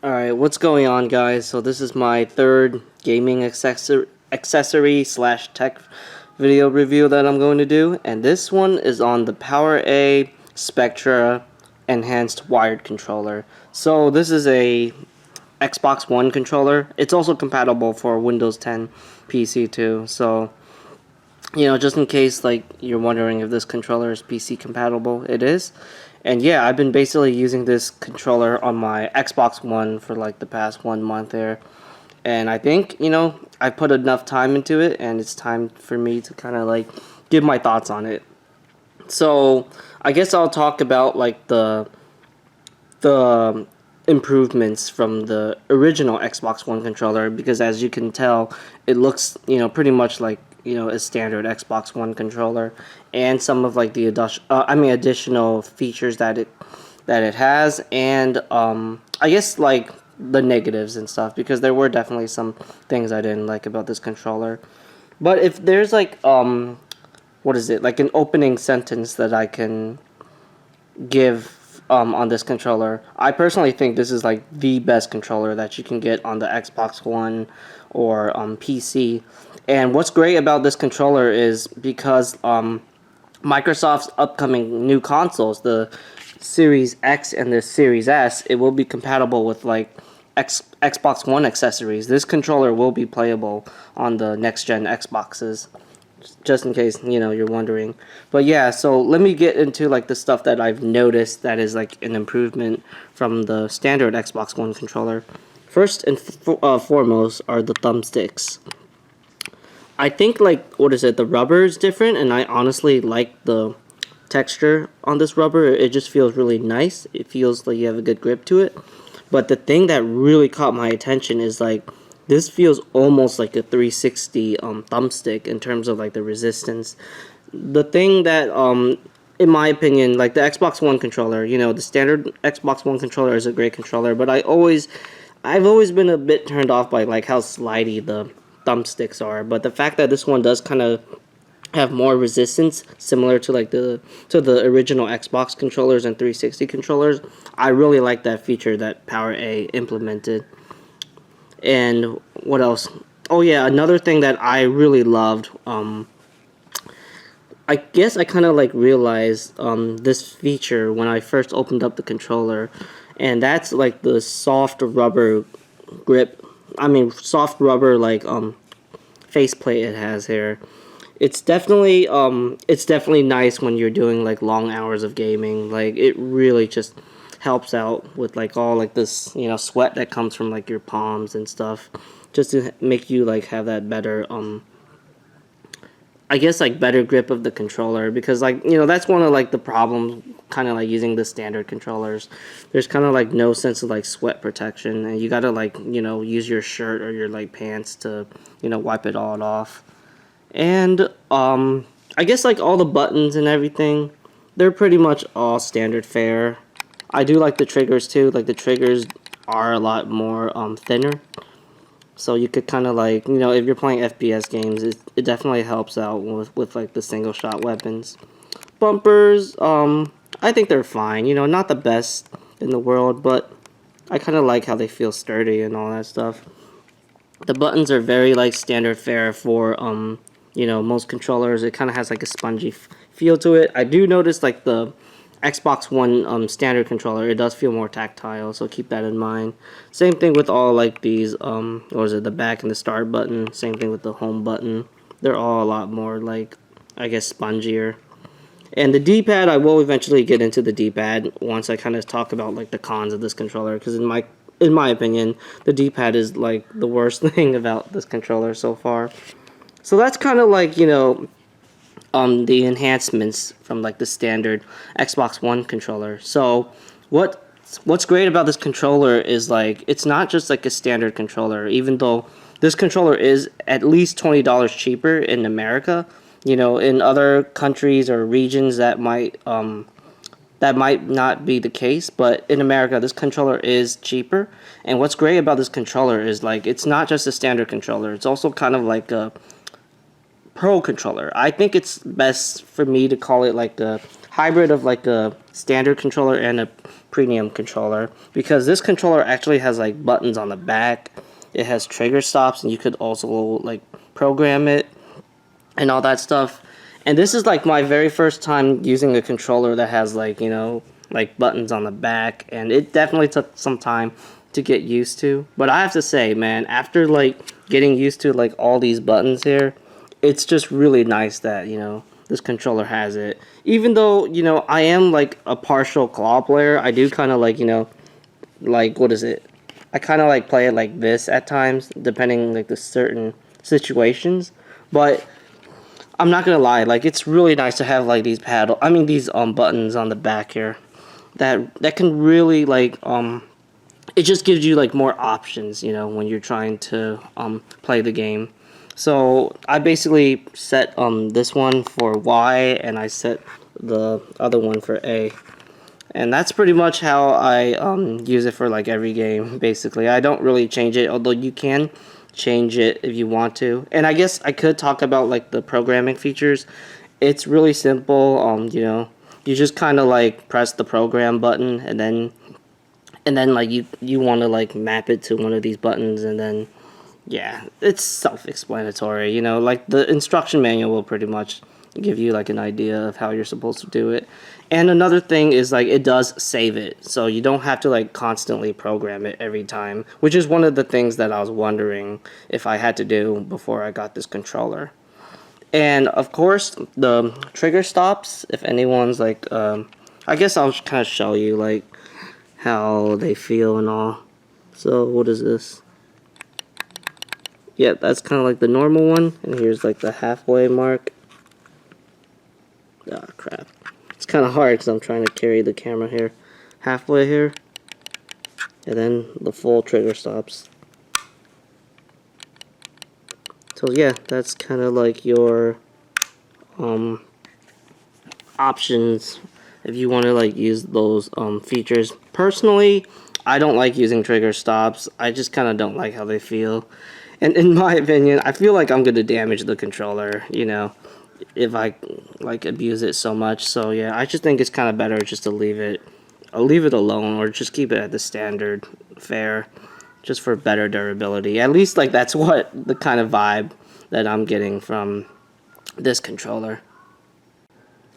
Alright, what's going on, guys? So this is my third gaming accessory slash tech video review that I'm going to do, and this one is on the PowerA Spectra enhanced wired controller. So this is a Xbox One controller. It's also compatible for Windows 10 PC too. So, just in case like you're wondering if this controller is PC compatible, it is. And yeah, I've been basically using this controller on my Xbox One for like the past 1 month there. And I think, I put enough time into it, and it's time for me to kind of like give my thoughts on it. So I guess I'll talk about like the improvements from the original Xbox One controller, because as you can tell, it looks, pretty much like, a standard Xbox One controller, and some of like the additional features that it has, and I guess like the negatives and stuff, because there were definitely some things I didn't like about this controller. But if there's like what is it, like an opening sentence that I can give on this controller, I personally think this is like the best controller that you can get on the Xbox One or PC. And what's great about this controller is because Microsoft's upcoming new consoles, the Series X and the Series S, it will be compatible with like Xbox One accessories. This controller will be playable on the next gen Xboxes, just in case you're wondering. But yeah, so let me get into like the stuff that I've noticed that is like an improvement from the standard Xbox One controller. First and foremost are the thumbsticks. I think like, what is it, the rubber is different, and I honestly like the texture on this rubber. It just feels really nice. It feels like you have a good grip to it. But the thing that really caught my attention is like, this feels almost like a 360 thumbstick in terms of like the resistance. The thing that in my opinion, like the Xbox One controller, the standard Xbox One controller is a great controller, but I've always been a bit turned off by like how slidey the thumbsticks are. But the fact that this one does kind of have more resistance, similar to like the original Xbox controllers and 360 controllers, I really like that feature that PowerA implemented. And what else? Oh yeah, another thing that I really loved, I guess I kind of like realized this feature when I first opened up the controller, and that's like the soft rubber grip. I mean, soft rubber like faceplate it has here. It's definitely nice when you're doing like long hours of gaming. Like, it really just helps out with like all like this sweat that comes from like your palms and stuff, just to make you like have that better I guess like better grip of the controller. Because like that's one of like the problems kind of like using the standard controllers. There's kind of like no sense of like sweat protection, and you gotta like use your shirt or your like pants to wipe it all off. And I guess like all the buttons and everything, they're pretty much all standard fare. I do like the triggers too. Like, the triggers are a lot more thinner, so you could kind of like if you're playing FPS games, it definitely helps out with like the single shot weapons. Bumpers, I think they're fine. Not the best in the world, but I kind of like how they feel sturdy and all that stuff. The buttons are very like standard fare for most controllers. It kind of has like a spongy feel to it. I do notice like the Xbox One standard controller, it does feel more tactile, so keep that in mind. Same thing with all like these what is it, the back and the start button. Same thing with the home button. They're all a lot more like, I guess, spongier. And the D-pad, I will eventually get into the D-pad once I kind of talk about like the cons of this controller, because in my opinion, the D-pad is like the worst thing about this controller so far. So that's kind of like the enhancements from like the standard Xbox One controller. So what's great about this controller is like, it's not just like a standard controller. Even though this controller is at least $20 cheaper in America, in other countries or regions that might not be the case, but in America this controller is cheaper. And what's great about this controller is like, it's not just a standard controller, it's also kind of like a Pro controller. I think it's best for me to call it like a hybrid of like a standard controller and a premium controller, because this controller actually has like buttons on the back. It has trigger stops, and you could also like program it and all that stuff. And this is like my very first time using a controller that has like, you know, like buttons on the back, and it definitely took some time to get used to. But I have to say, man, after like getting used to like all these buttons here, it's just really nice that, you know, this controller has it. Even though, you know, I am like a partial claw player, I do kind of like, you know, like, what is it? I kind of like play it like this at times, depending like the certain situations. But I'm not gonna lie, like it's really nice to have like these these buttons on the back here that can really like it just gives you like more options, you know, when you're trying to play the game. So I basically set this one for Y, and I set the other one for A. And that's pretty much how I use it for like every game, basically. I don't really change it, although you can change it if you want to. And I guess I could talk about like the programming features. It's really simple. You know, you just kind of like press the program button, and then like you want to like map it to one of these buttons, and then yeah, it's self-explanatory. You know, like the instruction manual will pretty much give you like an idea of how you're supposed to do it. And another thing is like it does save it, so you don't have to like constantly program it every time, which is one of the things that I was wondering if I had to do before I got this controller. And of course the trigger stops, if anyone's like I guess I'll kind of show you like how they feel and all. So what is this? Yeah, that's kind of like the normal one, and here's like the halfway mark. Ah, crap. It's kind of hard because I'm trying to carry the camera here. Halfway here. And then the full trigger stops. So yeah, that's kind of like your options if you want to like use those features. Personally, I don't like using trigger stops. I just kind of don't like how they feel. And in my opinion, I feel like I'm going to damage the controller, you know, if I like abuse it so much. So yeah, I just think it's kind of better just to leave it alone, or just keep it at the standard fare, just for better durability. At least like that's what the kind of vibe that I'm getting from this controller.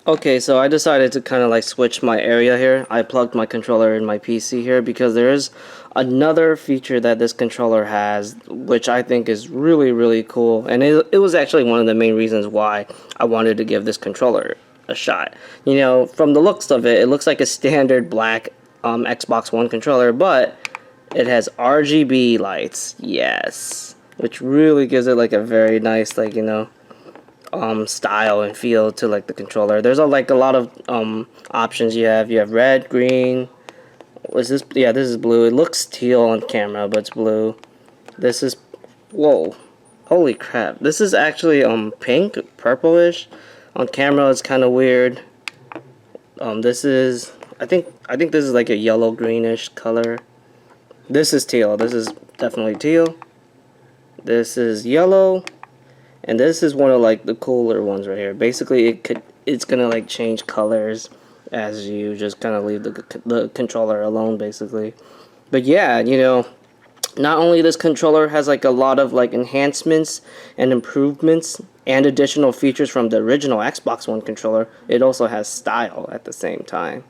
Okay, so I decided to kind of like switch my area here. I plugged my controller in my PC here because there is another feature that this controller has, which I think is really, really cool. And it was actually one of the main reasons why I wanted to give this controller a shot. You know, from the looks of it, it looks like a standard black Xbox One controller, but it has RGB lights, yes, which really gives it like a very nice, like, you know, style and feel to like the controller. There's a lot of options you have. You have red, green. Was this? Yeah, this is blue. It looks teal on camera, but it's blue. This is, whoa, holy crap! This is actually pink, purplish. On camera, it's kind of weird. This is, I think this is like a yellow greenish color. This is teal. This is definitely teal. This is yellow. And this is one of like the cooler ones right here. Basically, it's gonna like change colors as you just kind of leave the controller alone, basically. But yeah, you know, not only this controller has like a lot of like enhancements and improvements and additional features from the original Xbox One controller, it also has style at the same time.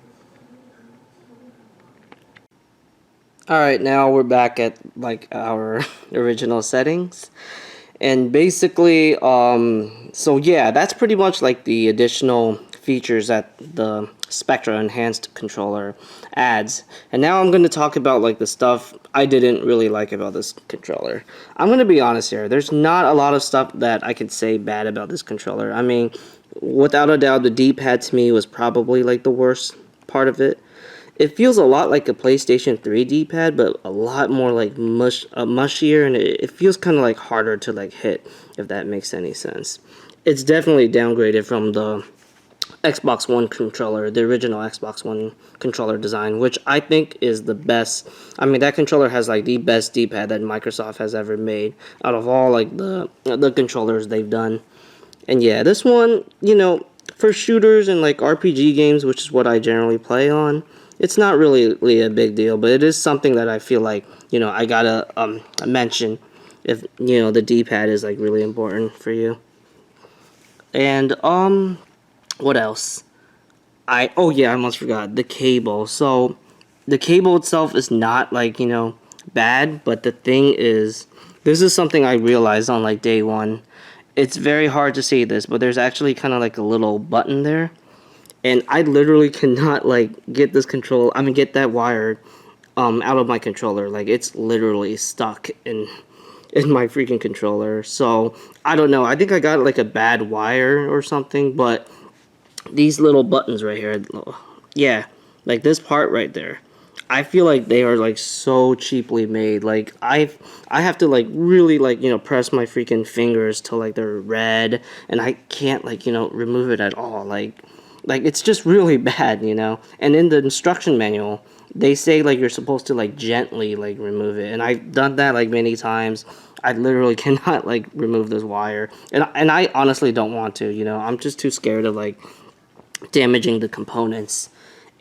Alright, now we're back at like our original settings. And basically, so yeah, that's pretty much like the additional features that the Spectra enhanced controller adds. And now I'm going to talk about like the stuff I didn't really like about this controller. I'm going to be honest here. There's not a lot of stuff that I could say bad about this controller. I mean, without a doubt, the D-pad to me was probably like the worst part of it. It feels a lot like a PlayStation 3 D-pad, but a lot more like mushier, and it feels kind of like harder to like hit, if that makes any sense. It's definitely downgraded from the Xbox One controller, the original Xbox One controller design, which I think is the best. I mean, that controller has like the best D-pad that Microsoft has ever made out of all like the controllers they've done. And yeah, this one, you know, for shooters and like RPG games, which is what I generally play on, it's not really a big deal, but it is something that I feel like, you know, I gotta mention if, you know, the D-pad is like really important for you. And what else? Oh yeah, I almost forgot the cable. So the cable itself is not like, you know, bad, but the thing is, this is something I realized on like day one. It's very hard to see this, but there's actually kind of like a little button there, and I literally cannot like get this get that wire out of my controller. Like, it's literally stuck in my freaking controller. So I don't know, I think I got like a bad wire or something, but these little buttons right here, yeah, like this part right there, I feel like they are like so cheaply made. Like, I have to like really like, you know, press my freaking fingers till like they're red, and I can't like, you know, remove it at all. Like it's just really bad, you know. And in the instruction manual, they say like you're supposed to like gently like remove it, and I've done that like many times. I literally cannot like remove this wire, and I honestly don't want to, you know. I'm just too scared of like damaging the components.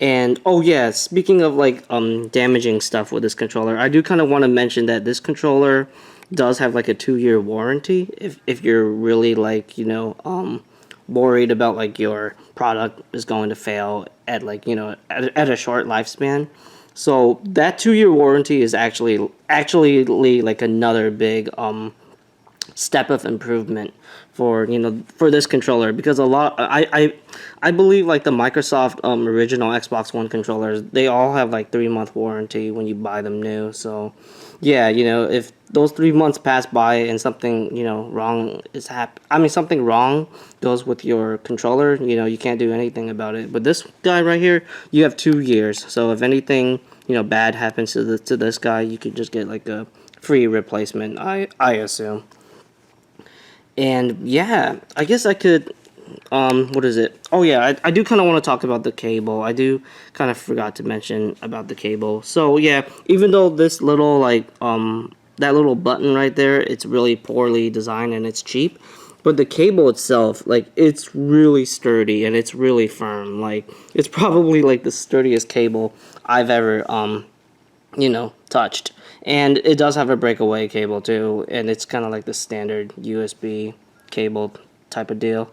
And oh yeah, speaking of like damaging stuff with this controller, I do kind of want to mention that this controller does have like a 2-year warranty if you're really like, you know, worried about like your product is going to fail at like, you know, at a short lifespan. So that 2-year warranty is actually like another big step of improvement for, you know, for this controller, because a lot I believe like the Microsoft original Xbox One controllers, they all have like 3-month warranty when you buy them new. So yeah, you know, if those 3 months pass by and something, you know, something wrong goes with your controller, you know, you can't do anything about it. But this guy right here, you have 2 years. So if anything, you know, bad happens to this guy, you could just get like a free replacement, I assume. And yeah, I guess I could, what is it? Oh yeah, I do kind of want to talk about the cable. I do kind of forgot to mention about the cable. So yeah, even though this little like, that little button right there, it's really poorly designed and it's cheap, but the cable itself, like, it's really sturdy and it's really firm. Like, it's probably like the sturdiest cable I've ever, you know, touched. And it does have a breakaway cable too, and it's kind of like the standard USB cable type of deal.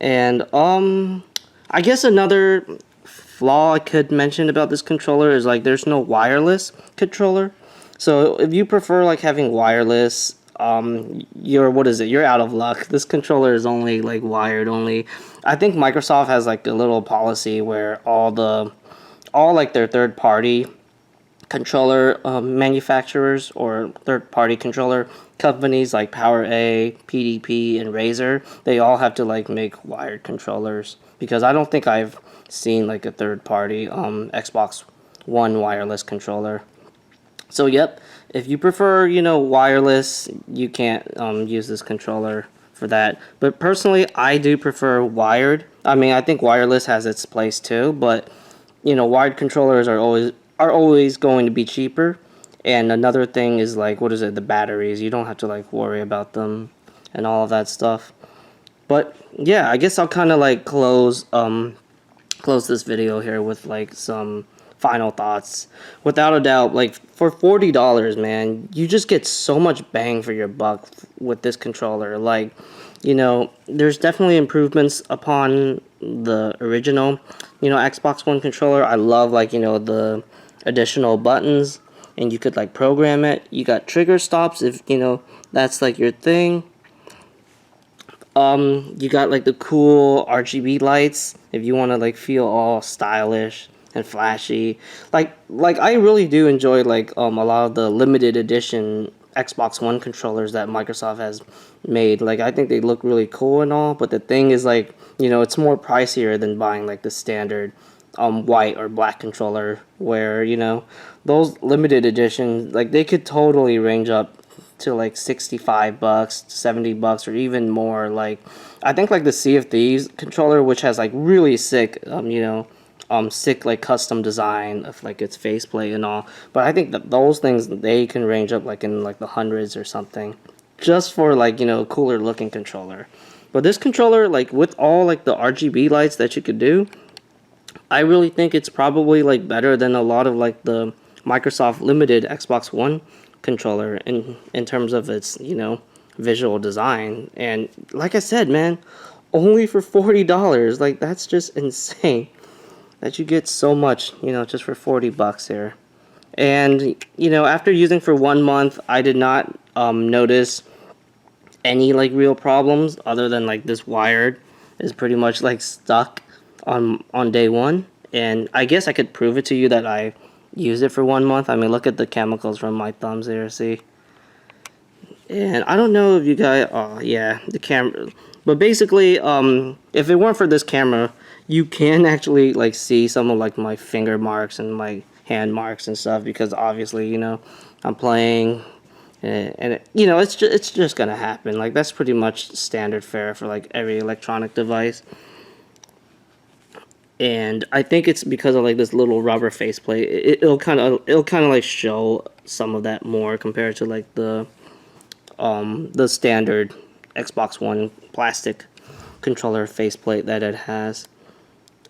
And I guess another flaw I could mention about this controller is like there's no wireless controller. So if you prefer like having wireless, you're out of luck. This controller is only like wired only. I think Microsoft has like a little policy where all like their third party controller manufacturers or third-party controller companies like PowerA, PDP, and Razer, they all have to like make wired controllers, because I don't think I've seen like a third-party Xbox One wireless controller. So yep, if you prefer, you know, wireless, you can't use this controller for that. But personally, I do prefer wired. I mean, I think wireless has its place too, but you know, wired controllers are always going to be cheaper. And another thing is like, what is it, the batteries. You don't have to like worry about them and all of that stuff. But yeah, I guess I'll kind of like close this video here with like some final thoughts. Without a doubt, like for $40, man, you just get so much bang for your buck with this controller. Like, you know, there's definitely improvements upon the original, you know, Xbox One controller. I love like, you know, the additional buttons, and you could like program it. You got trigger stops if, you know, that's like your thing. You got like the cool RGB lights if you want to like feel all stylish and flashy. Like I really do enjoy like a lot of the limited edition Xbox One controllers that Microsoft has made. Like, I think they look really cool and all, but the thing is like, you know, it's more pricier than buying like the standard white or black controller, where, you know, those limited editions, like, they could totally range up to like $65, $70, or even more. Like, I think like the Sea of Thieves controller, which has like really sick, you know, sick like custom design of like its faceplate and all, but I think that those things, they can range up like in like the hundreds or something, just for like, you know, cooler looking controller. But this controller, like with all like the RGB lights that you could do, I really think it's probably like better than a lot of like the Microsoft limited Xbox One controller in terms of its, you know, visual design. And like I said, man, only for $40. Like that's just insane that you get so much, you know, just for 40 bucks here. And you know, after using for 1 month, I did not notice any like real problems other than like this wired is pretty much like stuck on day one. And I guess I could prove it to you that I used it for 1 month. I mean, look at the chemicals from my thumbs there, see? And I don't know if you guys, oh yeah, the camera, but basically, if it weren't for this camera, you can actually like see some of like my finger marks and my hand marks and stuff, because obviously, you know, I'm playing, and it, you know, it's just gonna happen. Like that's pretty much standard fare for like every electronic device. And I think it's because of like this little rubber faceplate. It'll kind of like show some of that more compared to like the standard Xbox One plastic controller faceplate that it has.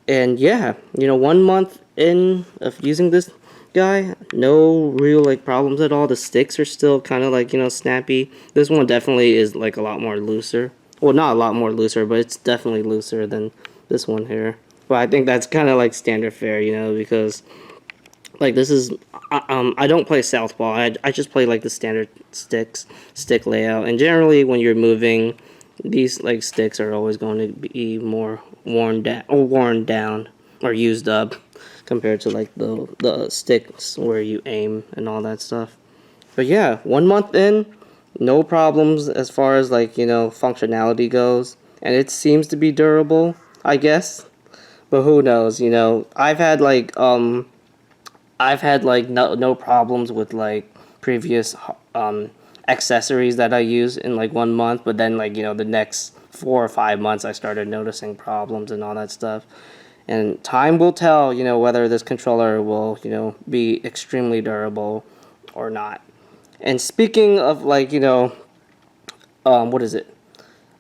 And yeah, you know, 1 month in of using this guy, no real like problems at all. The sticks are still kind of like, you know, snappy. This one definitely is like a lot more looser. Well, not a lot more looser, but it's definitely looser than this one here. But I think that's kind of like standard fare, you know, because like this is I don't play southpaw. I just play like the standard stick layout, and generally when you're moving, these like sticks are always going to be more worn down or used up compared to like the sticks where you aim and all that stuff. But yeah, 1 month in, no problems as far as like, you know, functionality goes, and it seems to be durable, I guess. But who knows, you know, I've had like no problems with like previous accessories that I use in like 1 month, but then like, you know, the next 4 or 5 months I started noticing problems and all that stuff. And time will tell, you know, whether this controller will, you know, be extremely durable or not. And speaking of like, you know, what is it?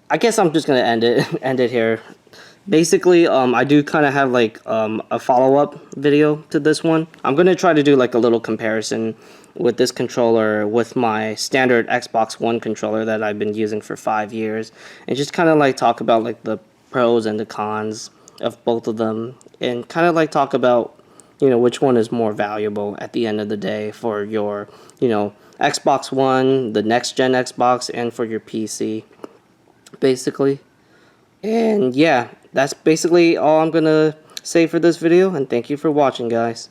I guess I'm just gonna end it here. Basically, I do kind of have like a follow-up video to this one. I'm gonna try to do like a little comparison with this controller with my standard Xbox One controller that I've been using for 5 years, and just kind of like talk about like the pros and the cons of both of them, and kind of like talk about, you know, which one is more valuable at the end of the day for your, you know, Xbox One, the next gen Xbox, and for your PC, basically. And yeah, that's basically all I'm gonna say for this video, and thank you for watching, guys.